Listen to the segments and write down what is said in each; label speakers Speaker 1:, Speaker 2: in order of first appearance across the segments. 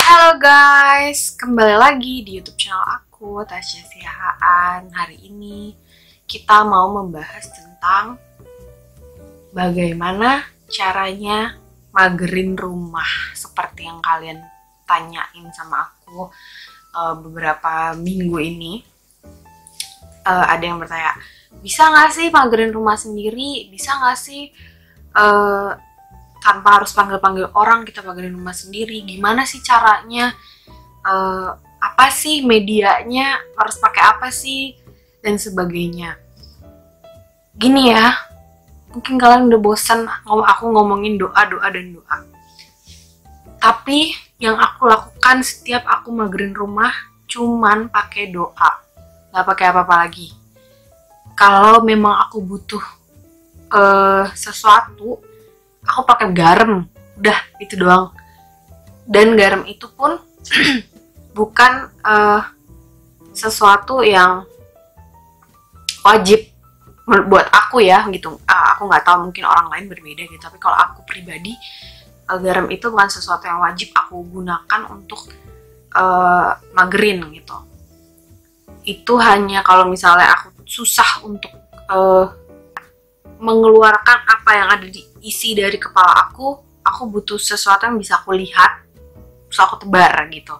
Speaker 1: Halo guys, kembali lagi di YouTube channel aku, Tasya Sihaan. Hari ini kita mau membahas tentang bagaimana caranya magerin rumah, seperti yang kalian tanyain sama aku beberapa minggu ini. Ada yang bertanya, bisa nggak sih magerin rumah sendiri? Bisa nggak sih tanpa harus panggil-panggil orang kita magerin rumah sendiri? Gimana sih caranya? Apa sih medianya? Harus pakai apa sih? Dan sebagainya. Gini ya, mungkin kalian udah bosan aku ngomongin doa dan doa. Tapi yang aku lakukan setiap aku magerin rumah cuman pakai doa, nggak pakai apa-apa lagi. Kalau memang aku butuh sesuatu, aku pakai garam, udah itu doang. Dan garam itu pun bukan sesuatu yang wajib buat aku ya gitu. Aku nggak tahu, mungkin orang lain berbeda gitu. Tapi kalau aku pribadi, garam itu bukan sesuatu yang wajib aku gunakan untuk magerin gitu. Itu hanya kalau misalnya aku susah untuk mengeluarkan apa yang ada di isi dari kepala aku butuh sesuatu yang bisa aku lihat, terus aku tebar gitu.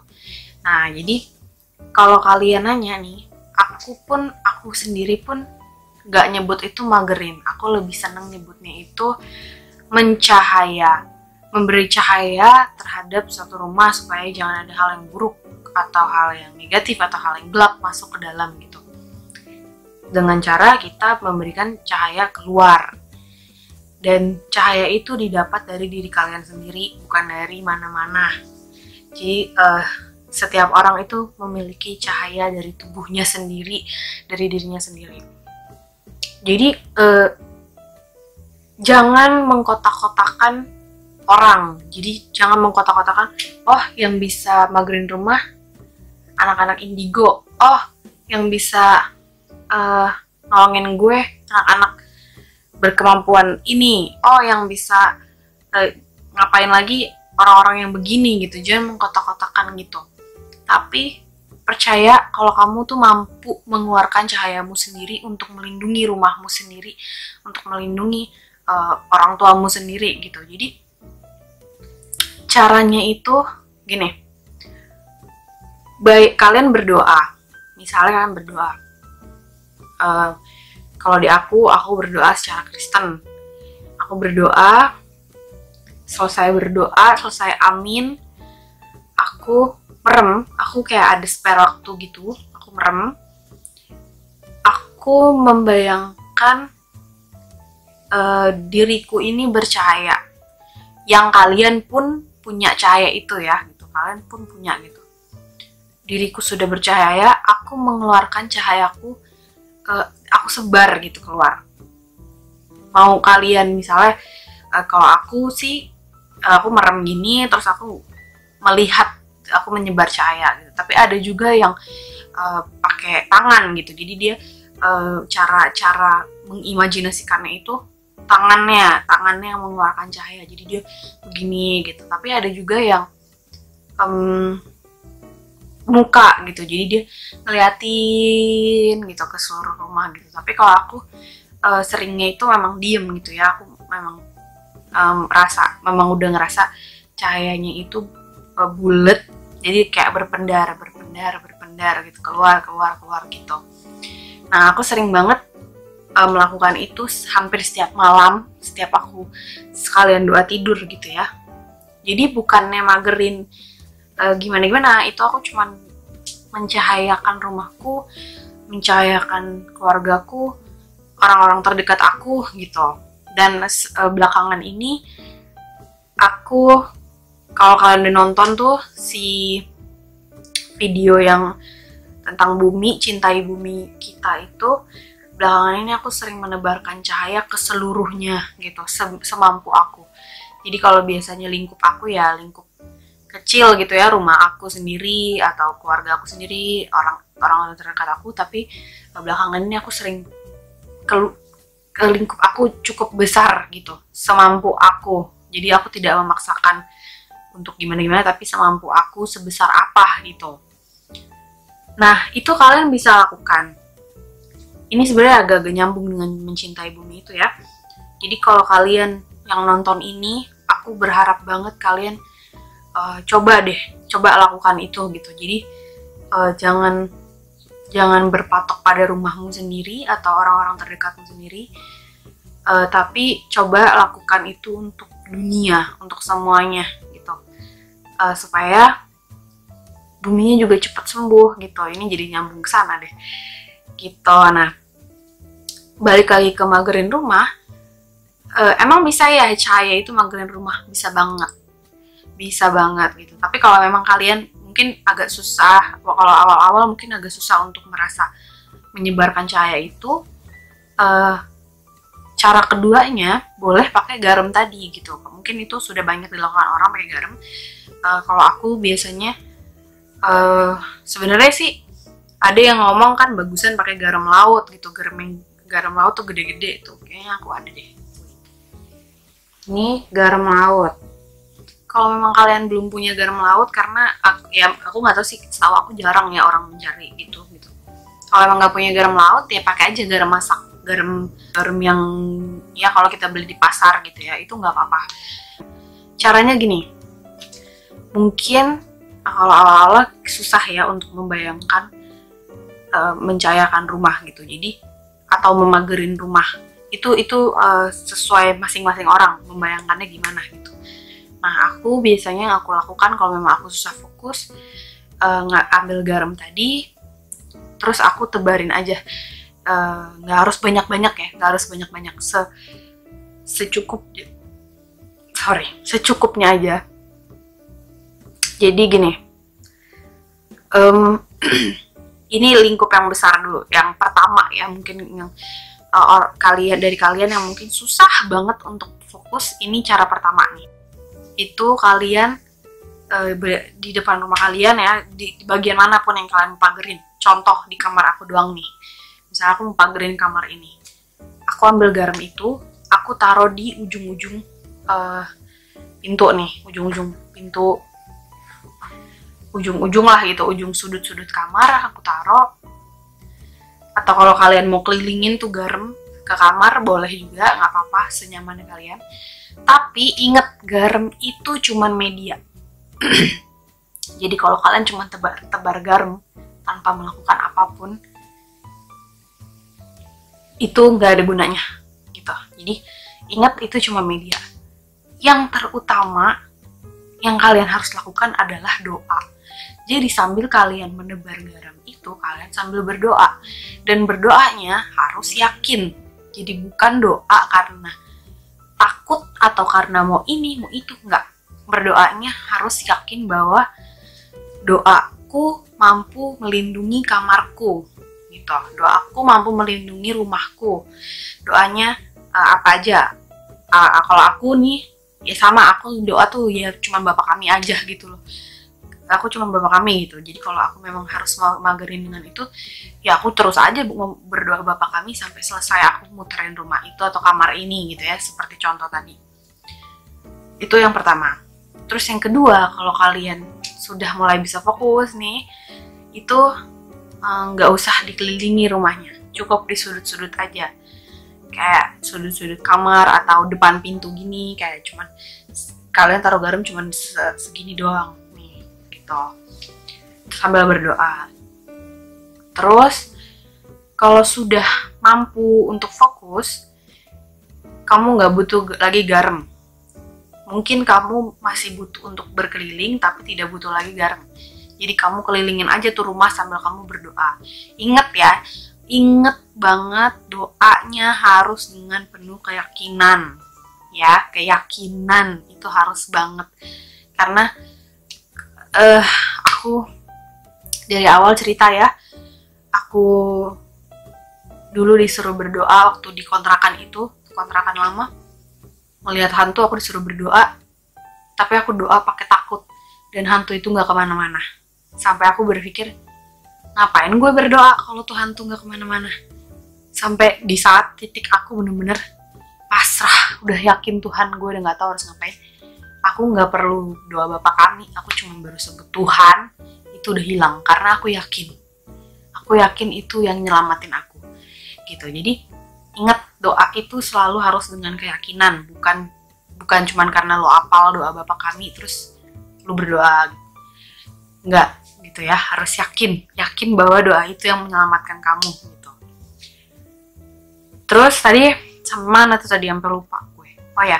Speaker 1: Nah, jadi kalau kalian nanya nih, aku sendiri pun gak nyebut itu magerin. Aku lebih seneng nyebutnya itu mencahaya, memberi cahaya terhadap suatu rumah supaya jangan ada hal yang buruk atau hal yang negatif atau hal yang gelap masuk ke dalam gitu. Dengan cara kita memberikan cahaya keluar. Dan cahaya itu didapat dari diri kalian sendiri, bukan dari mana-mana. Jadi setiap orang itu memiliki cahaya dari tubuhnya sendiri, dari dirinya sendiri. Jadi jangan mengkotak-kotakan orang. Jadi jangan mengkotak-kotakan, oh yang bisa magerin rumah anak-anak indigo, oh yang bisa nolongin gue anak-anak berkemampuan ini, oh yang bisa ngapain lagi orang-orang yang begini gitu. Jangan mengkotak-kotakan gitu, tapi percaya kalau kamu tuh mampu mengeluarkan cahayamu sendiri untuk melindungi rumahmu sendiri, untuk melindungi orang tuamu sendiri gitu. Jadi caranya itu gini, baik kalian berdoa, misalnya kalian berdoa, kalau di aku berdoa secara Kristen. Aku berdoa, selesai berdoa, selesai amin, aku merem. Aku kayak ada spare waktu gitu, aku merem. Aku membayangkan diriku ini bercahaya, yang kalian pun punya cahaya itu ya gitu. Kalian pun punya gitu. Diriku sudah bercahaya, aku mengeluarkan cahayaku, aku sebar gitu keluar. Mau kalian misalnya, kalau aku sih aku merem gini terus aku melihat, aku menyebar cahaya gitu. Tapi ada juga yang pakai tangan gitu. Jadi dia cara mengimajinasikannya itu tangannya yang mengeluarkan cahaya. Jadi dia begini gitu. Tapi ada juga yang muka gitu, jadi dia ngeliatin gitu ke seluruh rumah gitu. Tapi kalau aku seringnya itu memang diem gitu ya. Aku memang memang udah ngerasa cahayanya itu bulet, jadi kayak berpendar gitu, keluar gitu. Nah, aku sering banget melakukan itu hampir setiap malam, setiap aku sekalian doa tidur gitu ya. Jadi bukannya magerin gimana, itu aku cuman mencahayakan rumahku, mencahayakan keluargaku, orang-orang terdekat aku gitu. Dan belakangan ini aku, kalau kalian udah nonton tuh si video yang tentang bumi, cintai bumi kita itu, belakangan ini aku sering menebarkan cahaya ke seluruhnya gitu, semampu aku. Jadi kalau biasanya lingkup aku ya lingkup kecil gitu ya, rumah aku sendiri atau keluarga aku sendiri, orang terdekat aku. Tapi belakangan ini aku sering ke lingkup aku cukup besar gitu, semampu aku. Jadi aku tidak memaksakan untuk gimana-gimana, tapi semampu aku sebesar apa gitu. Nah, itu kalian bisa lakukan. Ini sebenarnya agak-agak nyambung dengan mencintai bumi itu ya. Jadi kalau kalian yang nonton ini, aku berharap banget kalian coba lakukan itu gitu. Jadi jangan berpatok pada rumahmu sendiri atau orang-orang terdekatmu sendiri, tapi coba lakukan itu untuk dunia, untuk semuanya gitu, supaya buminya juga cepat sembuh gitu. Ini jadi nyambung ke sana deh gitu. Nah, balik lagi ke magerin rumah, emang bisa ya cahaya itu magerin rumah? Bisa banget gitu. Tapi kalau memang kalian mungkin agak susah, kalau awal-awal mungkin agak susah untuk merasa menyebarkan cahaya itu, cara keduanya boleh pakai garam tadi gitu. Mungkin itu sudah banyak dilakukan orang pakai garam. Kalau aku biasanya sebenarnya sih ada yang ngomong kan bagusan pakai garam laut gitu. Garam laut tuh gede-gede tuh. Kayaknya aku ada deh. Ini garam laut. Kalau memang kalian belum punya garam laut, karena aku nggak tahu sih, setahu aku jarang ya orang mencari gitu. Kalau emang nggak punya garam laut ya pakai aja garam masak, garam yang ya kalau kita beli di pasar gitu ya, itu nggak apa-apa. Caranya gini, mungkin kalau awal-awal susah ya untuk membayangkan mencahayakan rumah gitu, jadi atau memagerin rumah itu sesuai masing-masing orang membayangkannya gimana gitu. Nah, aku biasanya aku lakukan kalau memang aku susah fokus, ambil garam tadi, terus aku tebarin aja, nggak harus banyak-banyak ya, nggak harus banyak-banyak, secukupnya aja. Jadi gini, ini lingkup yang besar dulu. Yang pertama ya, mungkin yang kalian yang mungkin susah banget untuk fokus, ini cara pertama nih. Itu kalian di depan rumah kalian ya, di bagian manapun yang kalian mau pagerin. Contoh di kamar aku doang nih, misalnya aku mau pagerin kamar ini, aku ambil garam itu, aku taruh di ujung-ujung pintu nih, ujung-ujung pintu, ujung-ujung lah gitu, ujung sudut-sudut kamar aku taruh. Atau kalau kalian mau kelilingin tuh garam ke kamar boleh juga, nggak apa-apa, senyamannya kalian. Tapi ingat, garam itu cuman media. Jadi kalau kalian cuma tebar garam tanpa melakukan apapun, itu nggak ada gunanya gitu. Jadi ingat, itu cuma media. Yang terutama yang kalian harus lakukan adalah doa. Jadi sambil kalian menebar garam itu, kalian sambil berdoa. Dan berdoanya harus yakin. Jadi bukan doa karena takut atau karena mau ini, mau itu, enggak. Berdoanya harus yakin bahwa doaku mampu melindungi kamarku gitu. Doaku mampu melindungi rumahku. Doanya apa aja. Kalau aku nih, ya sama, aku doa tuh ya cuma Bapak kami aja gitu loh. Aku cuma Bapak kami gitu. Jadi kalau aku memang harus magerin dengan itu, ya aku terus aja berdoa Bapak kami sampai selesai aku muterin rumah itu atau kamar ini gitu ya, seperti contoh tadi. Itu yang pertama. Terus yang kedua, kalau kalian sudah mulai bisa fokus nih, itu nggak usah dikelilingi rumahnya, cukup di sudut-sudut aja, kayak sudut-sudut kamar atau depan pintu gini, kayak cuman kalian taruh garam cuman segini doang nih gitu, sambil berdoa. Terus kalau sudah mampu untuk fokus, kamu nggak butuh lagi garam. Mungkin kamu masih butuh untuk berkeliling, tapi tidak butuh lagi garam. Jadi kamu kelilingin aja tuh rumah sambil kamu berdoa. Ingat ya, ingat banget, doanya harus dengan penuh keyakinan. Ya, keyakinan itu harus banget. Karena aku dari awal cerita ya, aku dulu disuruh berdoa waktu di kontrakan itu, kontrakan lama. Melihat hantu aku disuruh berdoa, tapi aku doa pakai takut, dan hantu itu nggak kemana-mana. Sampai aku berpikir, ngapain gue berdoa kalau tuh hantu nggak kemana-mana? Sampai di saat titik aku bener-bener pasrah, udah yakin Tuhan, gue udah nggak tahu harus ngapain. aku nggak perlu doa Bapa Kami, aku cuma baru sebut Tuhan, itu udah hilang karena aku yakin itu yang nyelamatin aku gitu. Jadi ingat, doa itu selalu harus dengan keyakinan, bukan cuman karena lo apal doa Bapa Kami terus lo berdoa, enggak gitu ya, harus yakin bahwa doa itu yang menyelamatkan kamu gitu. Terus tadi sampai mana tuh tadi, sampai lupa gue. Oh ya,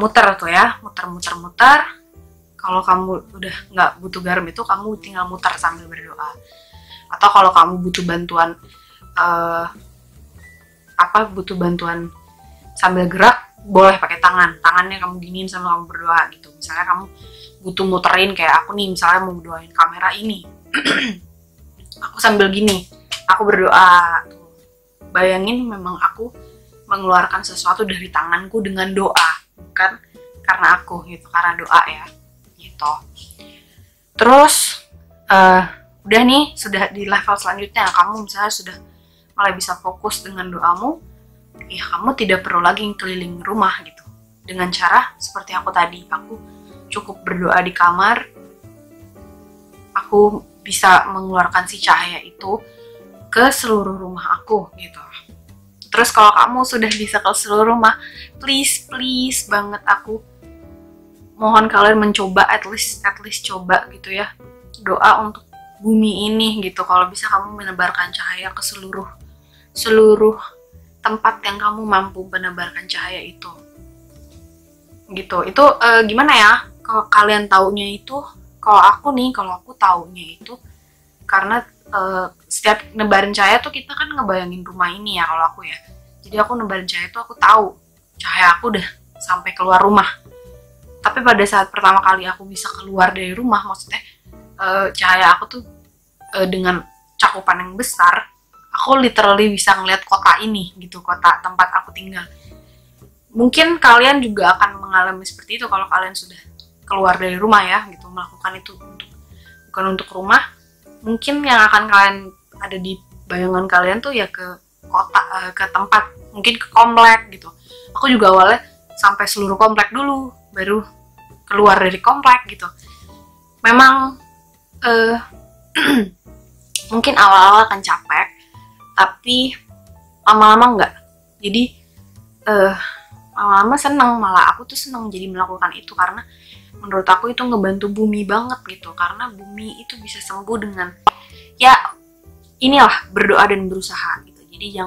Speaker 1: muter tuh ya, muter. Kalau kamu udah nggak butuh garam itu, kamu tinggal muter sambil berdoa. Atau kalau kamu butuh bantuan butuh bantuan sambil gerak, boleh pakai tangannya kamu giniin sambil kamu berdoa gitu. Misalnya kamu butuh muterin, kayak aku nih misalnya mau doain kamera ini aku sambil gini, aku berdoa. Bayangin memang aku mengeluarkan sesuatu dari tanganku dengan doa, bukan karena aku gitu, karena doa ya gitu. Terus udah nih, sudah di level selanjutnya, kamu misalnya sudah mulai bisa fokus dengan doamu, ya kamu tidak perlu lagi keliling rumah gitu. Dengan cara seperti aku tadi, aku cukup berdoa di kamar, aku bisa mengeluarkan si cahaya itu ke seluruh rumah aku gitu. Terus kalau kamu sudah bisa ke seluruh rumah, please banget aku mohon kalian mencoba, at least coba gitu ya, doa untuk bumi ini gitu. Kalau bisa kamu menebarkan cahaya ke seluruh tempat yang kamu mampu menebarkan cahaya itu gitu. Itu gimana ya, kalau kalian taunya itu, kalau aku taunya itu karena setiap nebarin cahaya tuh kita kan ngebayangin rumah ini ya, kalau aku ya. Jadi aku nebarin cahaya tuh aku tahu cahaya aku udah sampai keluar rumah. Tapi pada saat pertama kali aku bisa keluar dari rumah, maksudnya cahaya aku tuh dengan cakupan yang besar, aku literally bisa ngeliat kota ini gitu, kota tempat aku tinggal. Mungkin kalian juga akan mengalami seperti itu kalau kalian sudah keluar dari rumah ya gitu, melakukan itu bukan untuk rumah. Mungkin yang akan kalian ada di bayangan kalian tuh ya ke kota, ke tempat, mungkin ke komplek gitu. Aku juga awalnya sampai seluruh komplek dulu, baru keluar dari komplek gitu. Memang mungkin awal-awal akan capek, tapi lama-lama enggak. Jadi lama-lama seneng, malah aku tuh seneng jadi melakukan itu, karena menurut aku itu ngebantu bumi banget gitu. Karena bumi itu bisa sembuh dengan ya inilah, berdoa dan berusaha gitu. Jadi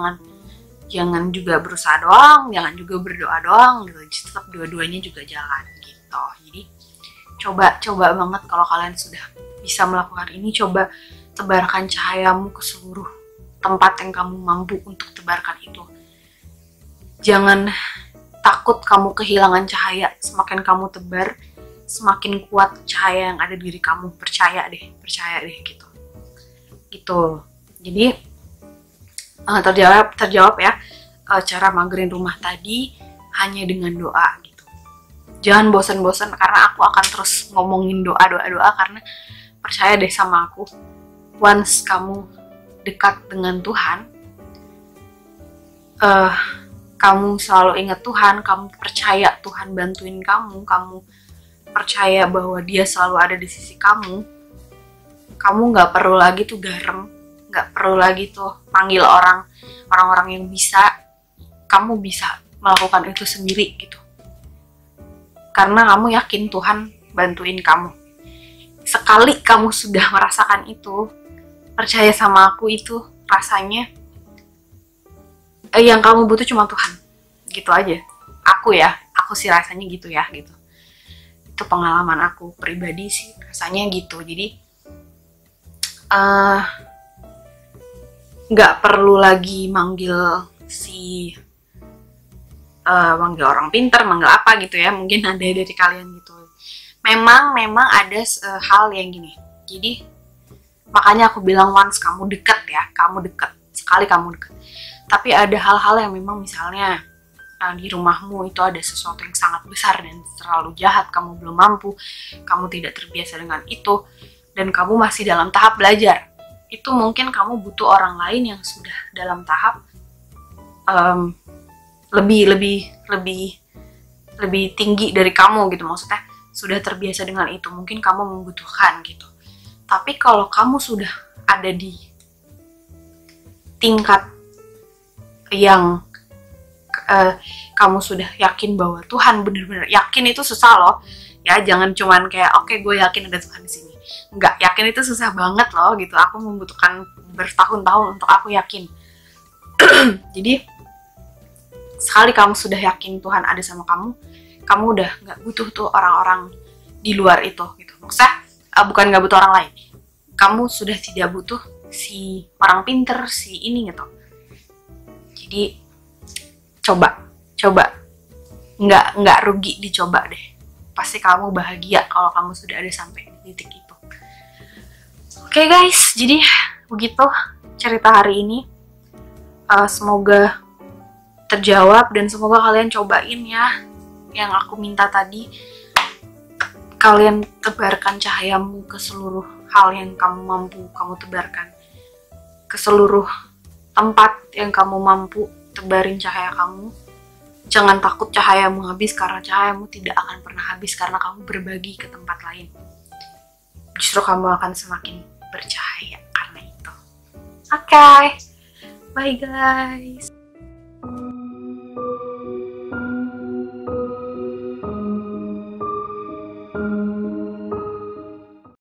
Speaker 1: jangan juga berusaha doang, jangan juga berdoa doang gitu. Jadi tetap dua-duanya juga jalan gitu. Jadi coba banget kalau kalian sudah bisa melakukan ini, coba tebarkan cahayamu ke seluruh tempat yang kamu mampu untuk tebarkan itu. Jangan takut kamu kehilangan cahaya. Semakin kamu tebar, semakin kuat cahaya yang ada di diri kamu. Percaya deh gitu. Jadi terjawab ya cara magerin rumah tadi hanya dengan doa gitu. Jangan bosan-bosan, karena aku akan terus ngomongin doa karena percaya deh sama aku, once kamu dekat dengan Tuhan, kamu selalu ingat Tuhan, kamu percaya Tuhan bantuin kamu percaya bahwa Dia selalu ada di sisi kamu nggak perlu lagi tuh garam, nggak perlu lagi tuh panggil orang-orang yang bisa. Kamu bisa melakukan itu sendiri gitu, karena kamu yakin Tuhan bantuin kamu. Sekali kamu sudah merasakan itu, percaya sama aku, itu rasanya yang kamu butuh cuma Tuhan gitu aja. Aku sih rasanya gitu ya gitu. Itu pengalaman aku pribadi sih, rasanya gitu. Jadi nggak perlu lagi manggil manggil orang pintar, manggil apa gitu ya. Mungkin ada dari kalian gitu. Memang ada hal yang gini. Jadi makanya aku bilang once kamu dekat, sekali kamu dekat. Tapi ada hal-hal yang memang misalnya di rumahmu itu ada sesuatu yang sangat besar dan terlalu jahat, kamu belum mampu, kamu tidak terbiasa dengan itu, dan kamu masih dalam tahap belajar. Itu mungkin kamu butuh orang lain yang sudah dalam tahap lebih lebih tinggi dari kamu gitu, maksudnya sudah terbiasa dengan itu, mungkin kamu membutuhkan gitu. Tapi kalau kamu sudah ada di tingkat yang kamu sudah yakin bahwa Tuhan, bener-bener yakin itu susah loh ya, jangan cuman kayak oke, gue yakin ada Tuhan di sini. Enggak, yakin itu susah banget loh gitu, aku membutuhkan bertahun-tahun untuk aku yakin. Jadi sekali kamu sudah yakin Tuhan ada sama kamu, kamu udah nggak butuh tuh orang-orang di luar itu gitu. Maksudnya bukan nggak butuh orang lain, kamu sudah tidak butuh si orang pinter, si ini gitu. Jadi coba nggak rugi dicoba deh, pasti kamu bahagia kalau kamu sudah ada sampai di titik itu. Oke guys, jadi begitu cerita hari ini. Semoga terjawab dan semoga kalian cobain ya yang aku minta tadi. Kalian tebarkan cahayamu ke seluruh hal yang kamu mampu kamu tebarkan, ke seluruh tempat yang kamu mampu tebarin cahaya kamu. Jangan takut cahayamu habis, karena cahayamu tidak akan pernah habis karena kamu berbagi ke tempat lain. Justru kamu akan semakin bercahaya karena itu. Oke, bye guys.